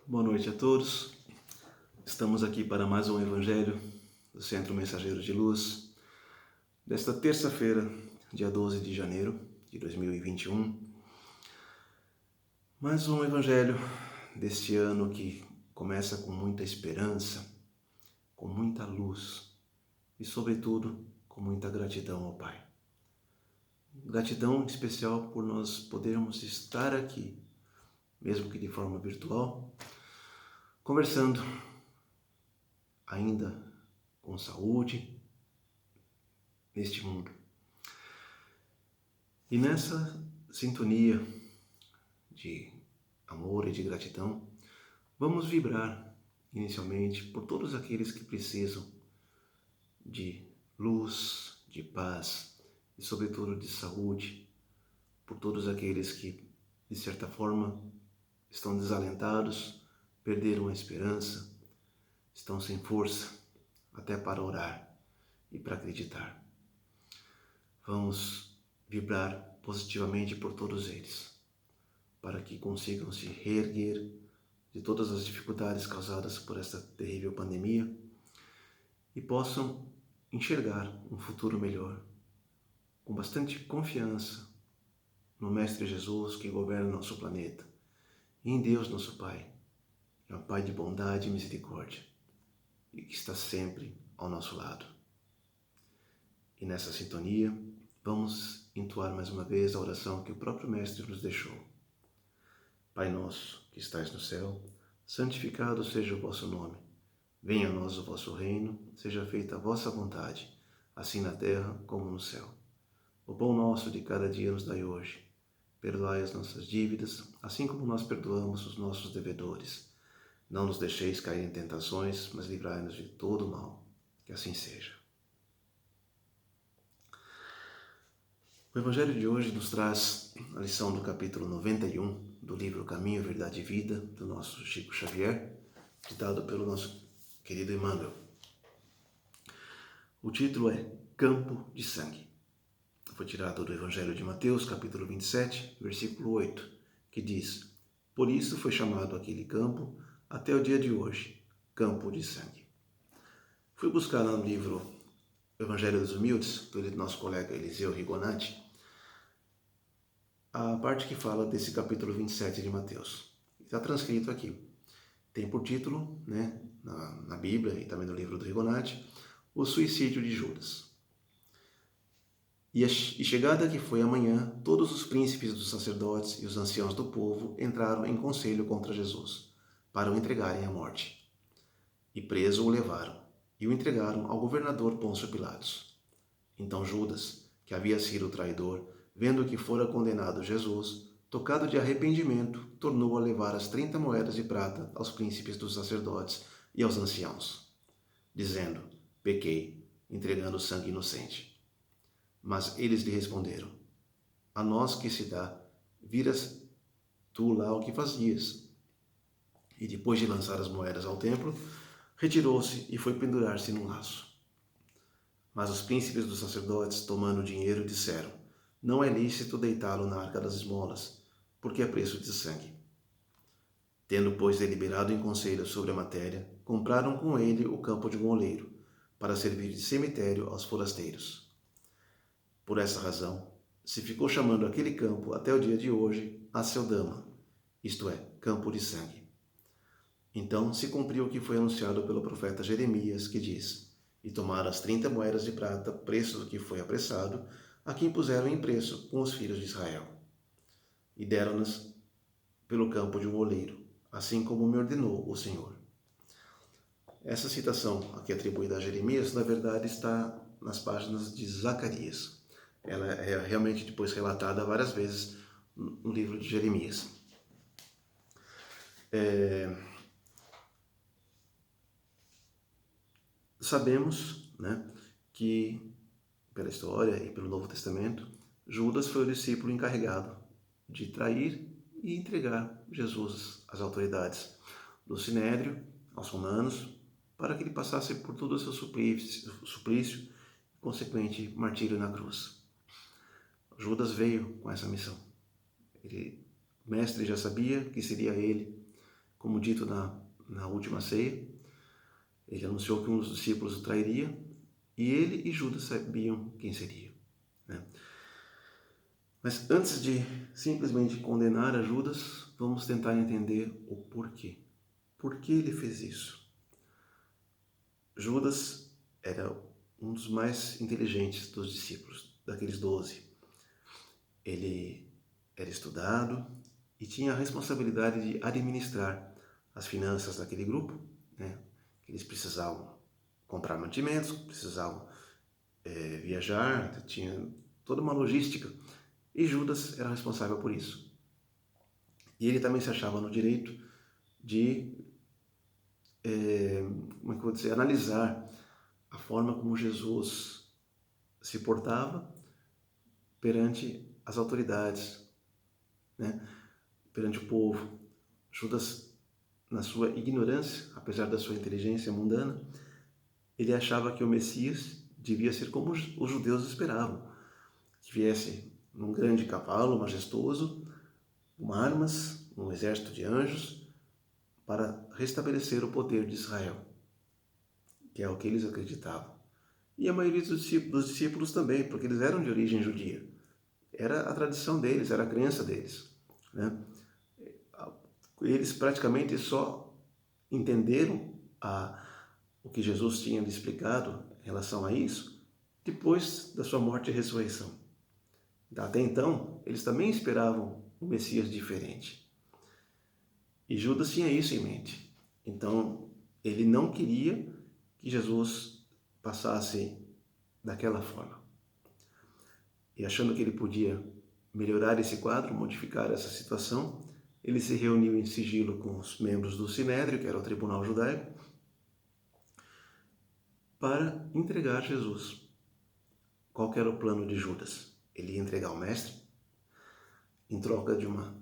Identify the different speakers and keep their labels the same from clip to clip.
Speaker 1: Boa noite a todos. Estamos aqui para mais um Evangelho do Centro Mensageiro de Luz, desta terça-feira, dia 12 de janeiro de 2021. Mais um Evangelho deste ano que começa com muita esperança, com muita luz e, sobretudo, com muita gratidão ao Pai. Gratidão especial por nós podermos estar aqui, mesmo que de forma virtual, conversando ainda com saúde neste mundo. E nessa sintonia de amor e de gratidão, vamos vibrar inicialmente por todos aqueles que precisam de luz, de paz e sobretudo de saúde, por todos aqueles que, de certa forma, estão desalentados, perderam a esperança, estão sem força até para orar e para acreditar. Vamos vibrar positivamente por todos eles, para que consigam se reerguer de todas as dificuldades causadas por esta terrível pandemia e possam enxergar um futuro melhor, com bastante confiança no Mestre Jesus que governa nosso planeta, e em Deus nosso Pai, que é um Pai de bondade e misericórdia, e que está sempre ao nosso lado. E nessa sintonia, vamos entoar mais uma vez a oração que o próprio Mestre nos deixou. Pai nosso, que estais no céu, santificado seja o vosso nome. Venha a nós o vosso reino, seja feita a vossa vontade, assim na terra como no céu. O pão nosso de cada dia nos dai hoje. Perdoai as nossas dívidas, assim como nós perdoamos os nossos devedores. Não nos deixeis cair em tentações, mas livrai-nos de todo o mal. Que assim seja. O Evangelho de hoje nos traz a lição do capítulo 91 do livro Caminho, Verdade e Vida, do nosso Chico Xavier, ditado pelo nosso querido Emmanuel. O título é Campo de Sangue. Foi tirado do Evangelho de Mateus, capítulo 27, versículo 8, que diz: Por isso foi chamado aquele campo, até o dia de hoje, Campo de Sangue. Fui buscar no livro Evangelho dos Humildes, do nosso colega Eliseu Rigonati, a parte que fala desse capítulo 27 de Mateus. Está transcrito aqui. Tem por título, na Bíblia e também no livro do Rigonati, o suicídio de Judas. E chegada que foi a manhã, todos os príncipes dos sacerdotes e os anciãos do povo entraram em conselho contra Jesus, para o entregarem à morte. E preso o levaram, e o entregaram ao governador Pôncio Pilatos. Então Judas, que havia sido o traidor, vendo que fora condenado Jesus, tocado de arrependimento, tornou a levar as 30 moedas de prata aos príncipes dos sacerdotes e aos anciãos, dizendo: Pequei, entregando sangue inocente. Mas eles lhe responderam: A nós que se dá, viras tu lá o que fazias. E depois de lançar as moedas ao templo, retirou-se e foi pendurar-se num laço. Mas os príncipes dos sacerdotes, tomando o dinheiro, disseram: Não é lícito deitá-lo na arca das esmolas, porque é preço de sangue. Tendo, pois, deliberado em conselho sobre a matéria, compraram com ele o campo de um oleiro, para servir de cemitério aos forasteiros. Por essa razão, se ficou chamando aquele campo até o dia de hoje Aceldama, isto é, campo de sangue. Então se cumpriu o que foi anunciado pelo profeta Jeremias, que diz: E tomaram as 30 moedas de prata, preço do que foi apressado, a quem puseram em preço com os filhos de Israel. E deram-nas pelo campo de um oleiro, assim como me ordenou o Senhor. Essa citação aqui atribuída a Jeremias, na verdade, está nas páginas de Zacarias. Ela é realmente depois relatada várias vezes no livro de Jeremias. Sabemos, que pela história e pelo Novo Testamento, Judas foi o discípulo encarregado de trair e entregar Jesus às autoridades do Sinédrio, aos romanos, para que ele passasse por todo o seu suplício e consequente martírio na cruz. Judas veio com essa missão. O mestre já sabia que seria ele como dito na última ceia. Ele anunciou que um dos discípulos o trairia, e ele e Judas sabiam quem seria, né? Mas antes de simplesmente condenar a Judas, vamos tentar entender o porquê. Por que ele fez isso? Judas era um dos mais inteligentes dos discípulos, daqueles 12. Ele era estudado e tinha a responsabilidade de administrar as finanças daquele grupo, né? Eles precisavam comprar mantimentos, precisavam viajar, tinha toda uma logística, e Judas era responsável por isso. E ele também se achava no direito de, como é que eu vou dizer, analisar a forma como Jesus se portava perante as autoridades, né? Perante o povo. Judas, na sua ignorância, apesar da sua inteligência mundana, ele achava que o Messias devia ser como os judeus esperavam, que viesse num grande cavalo majestoso, com armas, um exército de anjos, para restabelecer o poder de Israel, que é o que eles acreditavam. E a maioria dos discípulos também, porque eles eram de origem judia. Era a tradição deles, era a crença deles, né? Eles praticamente só entenderam o que Jesus tinha lhe explicado em relação a isso depois da sua morte e ressurreição. Até então, eles também esperavam um Messias diferente. E Judas tinha isso em mente. Então, ele não queria que Jesus passasse daquela forma. E achando que ele podia melhorar esse quadro, modificar essa situação, ele se reuniu em sigilo com os membros do Sinédrio, que era o tribunal judaico, para entregar Jesus. Qual que era o plano de Judas? Ele ia entregar o mestre em troca de uma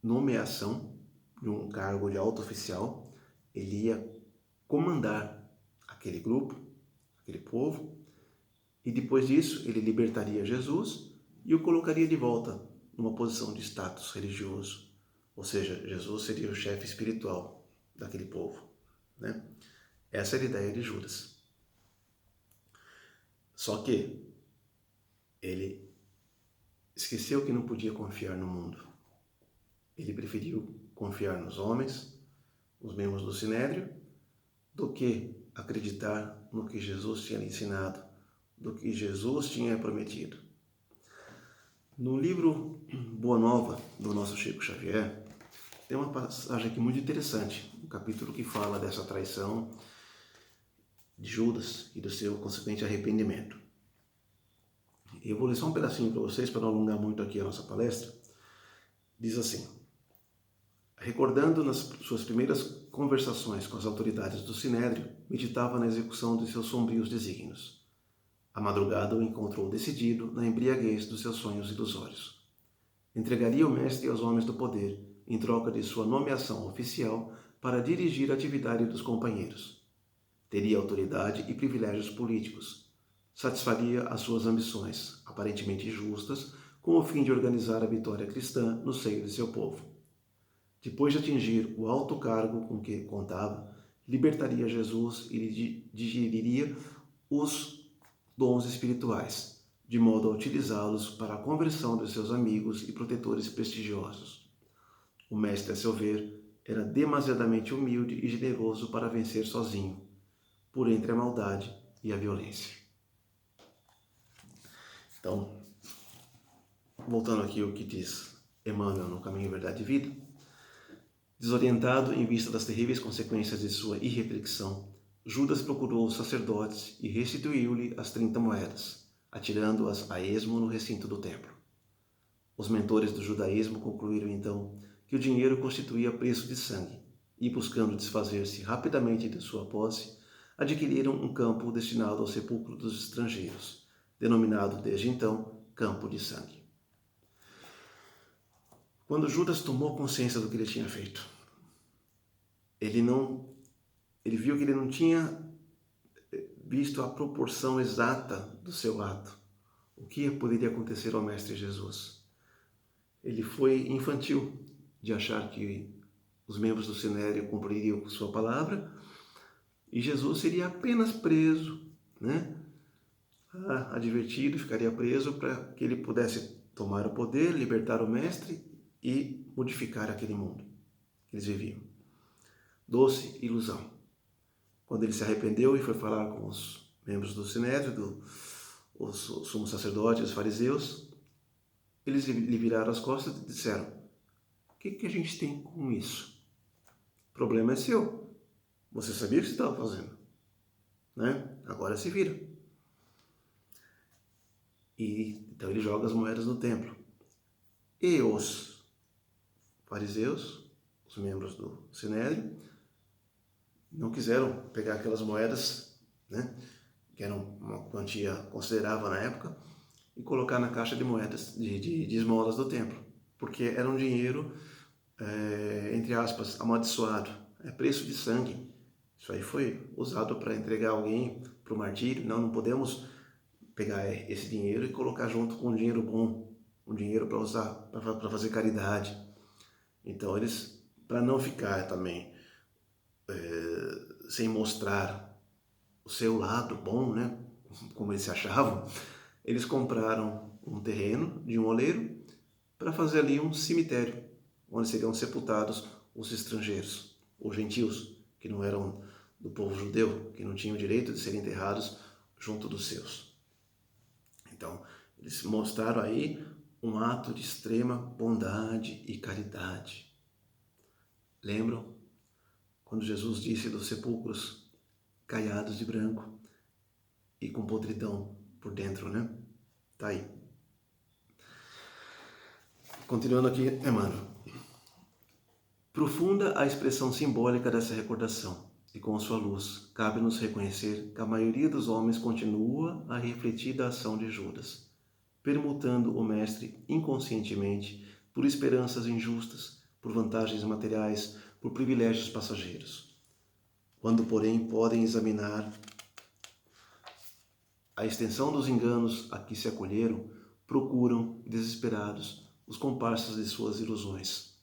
Speaker 1: nomeação de um cargo de alto oficial. Ele ia comandar aquele grupo, aquele povo, e depois disso ele libertaria Jesus e o colocaria de volta numa posição de status religioso. Ou seja, Jesus seria o chefe espiritual daquele povo, né? Essa era a ideia de Judas. Só que ele esqueceu que não podia confiar no mundo. Ele preferiu confiar nos homens, os membros do Sinédrio, do que acreditar no que Jesus tinha ensinado, do que Jesus tinha prometido. No livro Boa Nova, do nosso Chico Xavier, tem uma passagem aqui muito interessante, um capítulo que fala dessa traição de Judas e do seu consequente arrependimento. Eu vou ler só um pedacinho para vocês, para não alongar muito aqui a nossa palestra. Diz assim: recordando nas suas primeiras conversações com as autoridades do Sinédrio, meditava na execução de seus sombrios desígnios. À madrugada o encontrou decidido na embriaguez dos seus sonhos ilusórios. Entregaria o mestre aos homens do poder, em troca de sua nomeação oficial para dirigir a atividade dos companheiros. Teria autoridade e privilégios políticos. Satisfaria as suas ambições, aparentemente justas, com o fim de organizar a vitória cristã no seio de seu povo. Depois de atingir o alto cargo com que contava, libertaria Jesus e lhe digeriria os dons espirituais, de modo a utilizá-los para a conversão de seus amigos e protetores prestigiosos. O mestre, a seu ver, era demasiadamente humilde e generoso para vencer sozinho, por entre a maldade e a violência. Então, voltando aqui ao que diz Emmanuel no Caminho, Verdade e Vida, desorientado em vista das terríveis consequências de sua irreflexão, Judas procurou os sacerdotes e restituiu-lhe as 30 moedas, atirando-as a esmo no recinto do templo. Os mentores do judaísmo concluíram então que o dinheiro constituía preço de sangue e, buscando desfazer-se rapidamente de sua posse, adquiriram um campo destinado ao sepulcro dos estrangeiros, denominado desde então Campo de Sangue. Quando Judas tomou consciência do que ele tinha feito, ele viu que ele não tinha visto a proporção exata do seu ato. O que poderia acontecer ao Mestre Jesus? Ele foi infantil de achar que os membros do Sinédrio cumpririam sua palavra e Jesus seria apenas preso, né? Advertido, ficaria preso para que ele pudesse tomar o poder, libertar o mestre e modificar aquele mundo que eles viviam. Doce ilusão. Quando ele se arrependeu e foi falar com os membros do Sinédrio, os sumos sacerdotes, os fariseus, eles lhe viraram as costas e disseram: o que a gente tem com isso? O problema é seu. Você sabia o que você estava fazendo, né? Agora se vira. E então ele joga as moedas no templo. E os fariseus, os membros do Sinédrio, não quiseram pegar aquelas moedas, né, que eram uma quantia considerável na época, e colocar na caixa de moedas, de esmolas do templo, porque era um dinheiro, entre aspas, amaldiçoado, é preço de sangue. Isso aí foi usado para entregar alguém para o martírio. Não podemos pegar esse dinheiro e colocar junto com um dinheiro bom, um dinheiro para usar, para fazer caridade. Então eles, para não ficar também sem mostrar o seu lado bom, né, como eles se achavam, eles compraram um terreno de um oleiro para fazer ali um cemitério, onde seriam sepultados os estrangeiros, os gentios, que não eram do povo judeu, que não tinham o direito de serem enterrados junto dos seus. Então, eles mostraram aí um ato de extrema bondade e caridade. Lembram quando Jesus disse dos sepulcros caiados de branco e com podridão por dentro, né? Tá aí. Continuando aqui, Emmanuel. Profunda a expressão simbólica dessa recordação, e com sua luz, cabe-nos reconhecer que a maioria dos homens continua a refletir da ação de Judas, permutando o Mestre inconscientemente por esperanças injustas, por vantagens materiais, por privilégios passageiros. Quando, porém, podem examinar a extensão dos enganos a que se acolheram, procuram, desesperados, os comparsas de suas ilusões,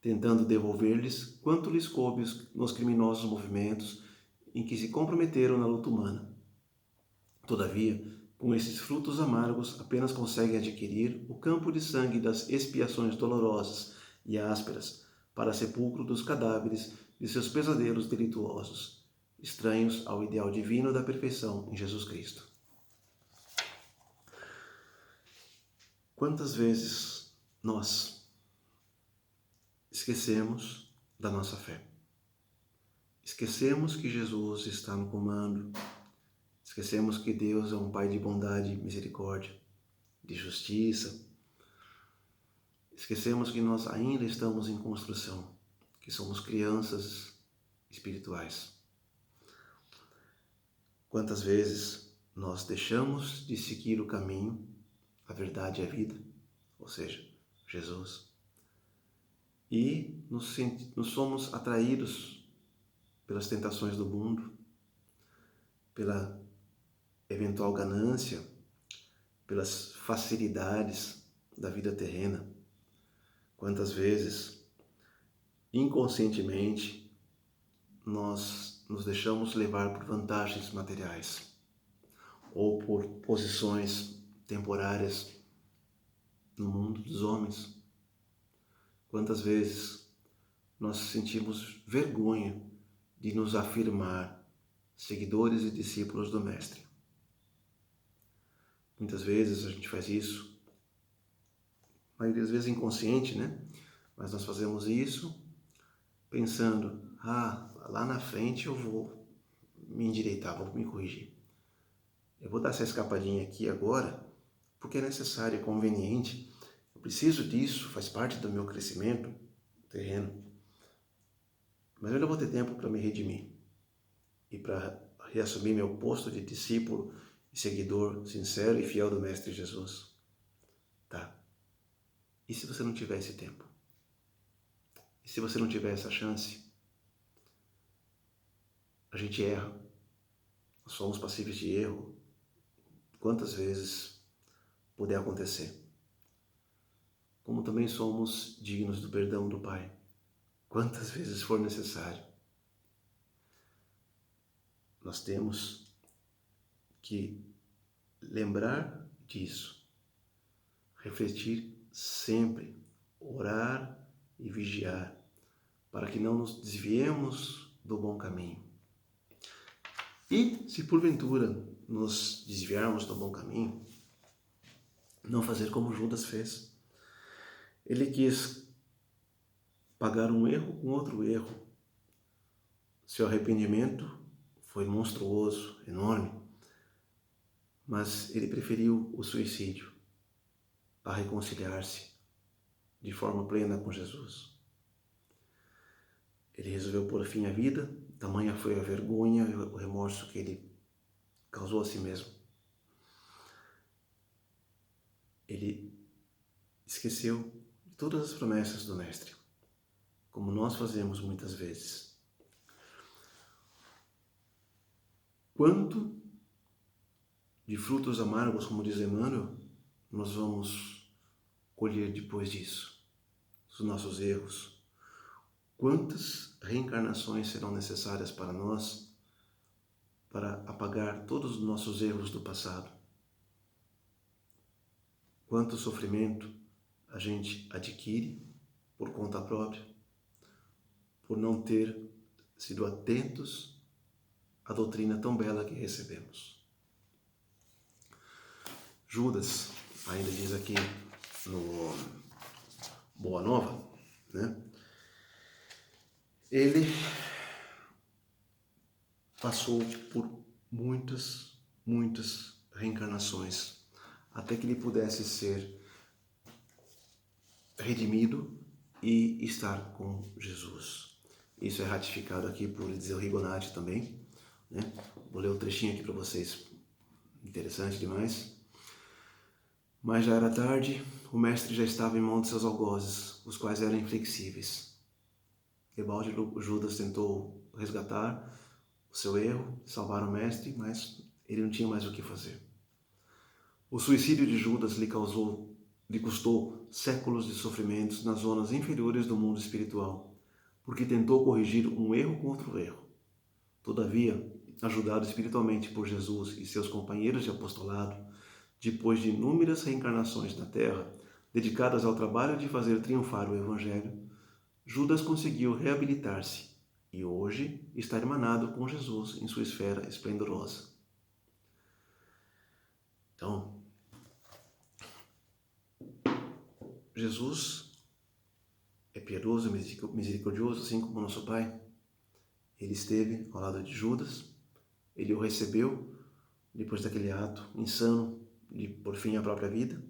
Speaker 1: tentando devolver-lhes quanto lhes coube nos criminosos movimentos em que se comprometeram na luta humana. Todavia, com esses frutos amargos, apenas conseguem adquirir o campo de sangue das expiações dolorosas e ásperas para sepulcro dos cadáveres de seus pesadelos delituosos, estranhos ao ideal divino da perfeição em Jesus Cristo. Quantas vezes nós esquecemos da nossa fé? Esquecemos que Jesus está no comando. Esquecemos que Deus é um Pai de bondade e misericórdia, de justiça. Esquecemos que nós ainda estamos em construção, que somos crianças espirituais. Quantas vezes nós deixamos de seguir o caminho, a verdade e a vida, ou seja, Jesus, e nos somos atraídos pelas tentações do mundo, pela eventual ganância, pelas facilidades da vida terrena. Quantas vezes, inconscientemente, nós nos deixamos levar por vantagens materiais ou por posições temporárias no mundo dos homens. Quantas vezes nós sentimos vergonha de nos afirmar seguidores e discípulos do Mestre. Muitas vezes a gente faz isso, a maioria das vezes inconsciente, né? Mas nós fazemos isso pensando, lá na frente eu vou me endireitar, vou me corrigir. Eu vou dar essa escapadinha aqui agora, porque é necessário, é conveniente. Eu preciso disso, faz parte do meu crescimento terreno. Mas eu ainda vou ter tempo para me redimir e para reassumir meu posto de discípulo e seguidor sincero e fiel do Mestre Jesus. Tá? E se você não tiver esse tempo? E se você não tiver essa chance? A gente erra. Nós somos passíveis de erro. Quantas vezes puder acontecer? Como também somos dignos do perdão do Pai. quantas vezes for necessário. Nós temos que lembrar disso, refletir sempre, orar e vigiar, para que não nos desviemos do bom caminho. E, se porventura nos desviarmos do bom caminho, não fazer como Judas fez. Ele quis pagar um erro com outro erro. Seu arrependimento foi monstruoso, enorme, mas ele preferiu o suicídio a reconciliar-se de forma plena com Jesus. Ele resolveu pôr fim à vida, tamanha foi a vergonha e o remorso que ele causou a si mesmo. Ele esqueceu de todas as promessas do Mestre, como nós fazemos muitas vezes. Quanto de frutos amargos, como diz Emmanuel, nós vamos colher depois disso, dos nossos erros? Quantas reencarnações serão necessárias para nós para apagar todos os nossos erros do passado? Quanto sofrimento a gente adquire por conta própria, por não ter sido atentos à doutrina tão bela que recebemos. Judas, ainda diz aqui no Boa Nova, né? Ele passou por muitas reencarnações até que ele pudesse ser redimido e estar com Jesus. Isso é ratificado aqui por Eliseu Rigonati também, né? Vou ler um trechinho aqui para vocês, interessante demais. Mas já era tarde, o mestre já estava em mão de seus algozes, os quais eram inflexíveis. Debalde Judas tentou resgatar o seu erro, salvar o mestre, mas ele não tinha mais o que fazer. O suicídio de Judas lhe custou séculos de sofrimentos nas zonas inferiores do mundo espiritual, porque tentou corrigir um erro com outro erro. Todavia, ajudado espiritualmente por Jesus e seus companheiros de apostolado, depois de inúmeras reencarnações na Terra, dedicadas ao trabalho de fazer triunfar o Evangelho, Judas conseguiu reabilitar-se e hoje está irmanado com Jesus em sua esfera esplendorosa. Então, Jesus é piedoso e misericordioso, assim como nosso Pai. Ele esteve ao lado de Judas, ele o recebeu depois daquele ato insano de por fim a própria vida,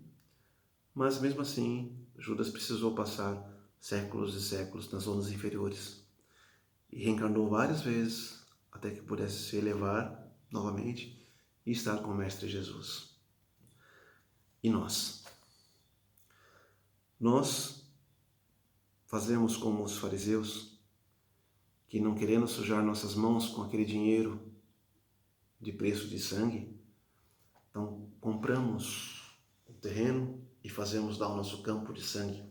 Speaker 1: mas mesmo assim Judas precisou passar séculos e séculos nas zonas inferiores e reencarnou várias vezes até que pudesse se elevar novamente e estar com o Mestre Jesus. E nós? Nós fazemos como os fariseus, que não querendo sujar nossas mãos com aquele dinheiro de preço de sangue, então compramos o terreno e fazemos lá o nosso campo de sangue,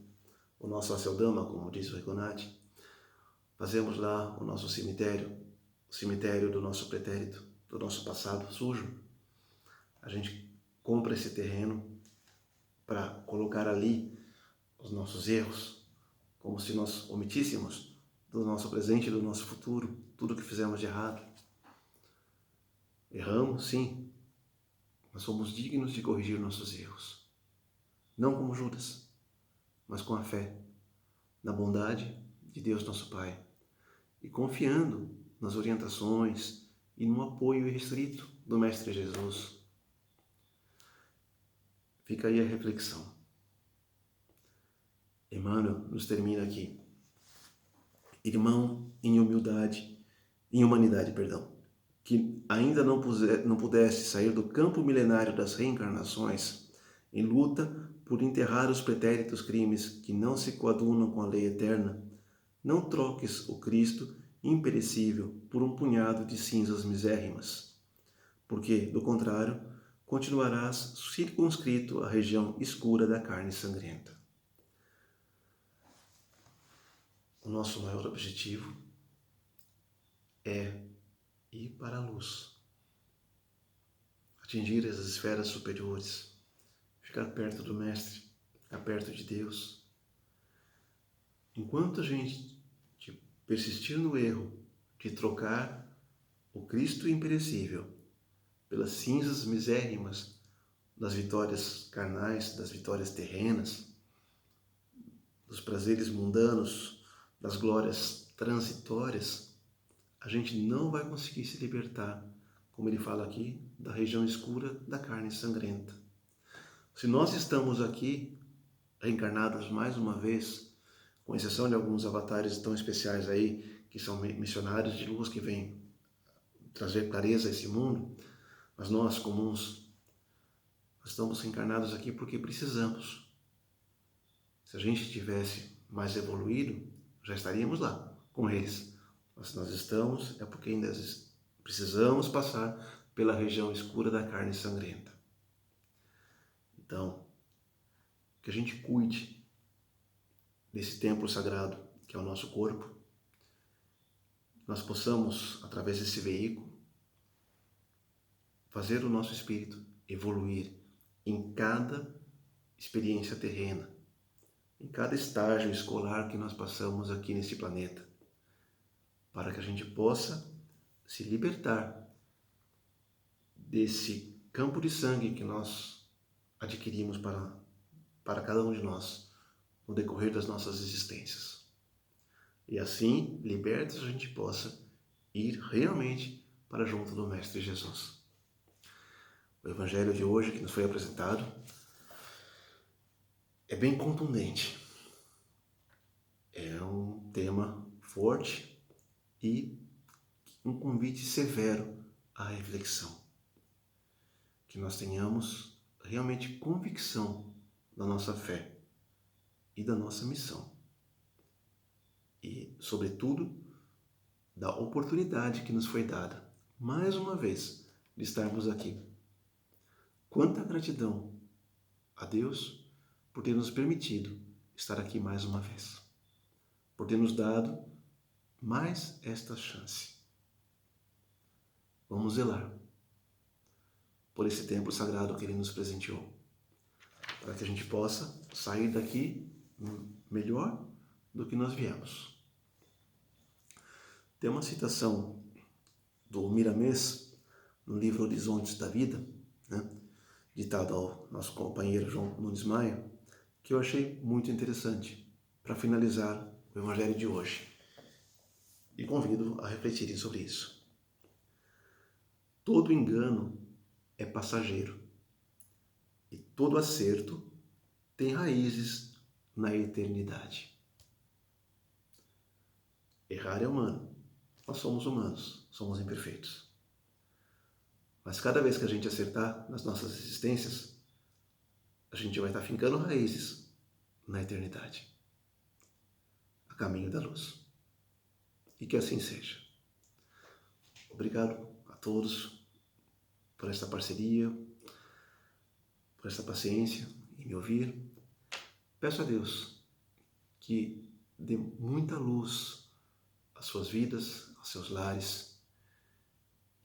Speaker 1: o nosso aceldama, como diz o Rigonati. Fazemos lá o nosso cemitério, o cemitério do nosso pretérito, do nosso passado sujo. A gente compra esse terreno para colocar ali os nossos erros, como se nós omitíssemos do nosso presente e do nosso futuro tudo que fizemos de errado. Erramos, sim, mas somos dignos de corrigir nossos erros. Não como Judas, mas com a fé, na bondade de Deus nosso Pai, e confiando nas orientações e no apoio irrestrito do Mestre Jesus. Fica aí a reflexão. Emmanuel nos termina aqui. Irmão em humanidade, que ainda não pudesse sair do campo milenário das reencarnações, em luta por enterrar os pretéritos crimes que não se coadunam com a lei eterna, não troques o Cristo imperecível por um punhado de cinzas misérrimas, porque, do contrário, continuarás circunscrito à região escura da carne sangrenta. o nosso maior objetivo é ir para a luz, atingir as esferas superiores, ficar perto do Mestre, ficar perto de Deus. Enquanto a gente persistir no erro de trocar o Cristo imperecível pelas cinzas misérrimas das vitórias carnais, das vitórias terrenas, dos prazeres mundanos, das glórias transitórias, a gente não vai conseguir se libertar, como ele fala aqui, da região escura da carne sangrenta. Se nós estamos aqui, reencarnados mais uma vez, com exceção de alguns avatares tão especiais aí, que são missionários de luz que vêm trazer clareza a esse mundo, mas nós, comuns, nós estamos reencarnados aqui porque precisamos. Se a gente tivesse mais evoluído, já estaríamos lá com eles. Mas se nós estamos, é porque ainda precisamos passar pela região escura da carne sangrenta. Então, que a gente cuide desse templo sagrado que é o nosso corpo, nós possamos, através desse veículo, fazer o nosso espírito evoluir em cada experiência terrena, em cada estágio escolar que nós passamos aqui nesse planeta, para que a gente possa se libertar desse campo de sangue que nós adquirimos para cada um de nós no decorrer das nossas existências. E assim, libertos, a gente possa ir realmente para junto do Mestre Jesus. O Evangelho de hoje que nos foi apresentado é bem contundente. É um tema forte e um convite severo à reflexão. Que nós tenhamos realmente convicção da nossa fé e da nossa missão. E, sobretudo, da oportunidade que nos foi dada, mais uma vez, de estarmos aqui. Quanta gratidão a Deus por ter nos permitido estar aqui mais uma vez, por ter nos dado mais esta chance. Vamos zelar por esse templo sagrado que Ele nos presenteou, para que a gente possa sair daqui melhor do que nós viemos. Tem uma citação do Miramês, no livro Horizontes da Vida, né, ditado ao nosso companheiro João Nunes Maia, que eu achei muito interessante para finalizar o Evangelho de hoje. E convido a refletirem sobre isso. Todo engano é passageiro e todo acerto tem raízes na eternidade. Errar é humano. Nós somos humanos, somos imperfeitos. Mas cada vez que a gente acertar nas nossas existências, a gente vai estar fincando raízes na eternidade, a caminho da luz. E que assim seja. Obrigado a todos por esta parceria, por esta paciência em me ouvir. Peço a Deus que dê muita luz às suas vidas, aos seus lares,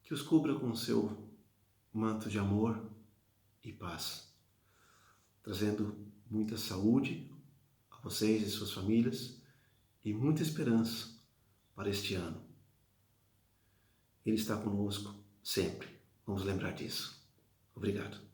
Speaker 1: que os cubra com o seu manto de amor e paz, trazendo muita saúde a vocês e suas famílias e muita esperança para este ano. Ele está conosco sempre. Vamos lembrar disso. Obrigado.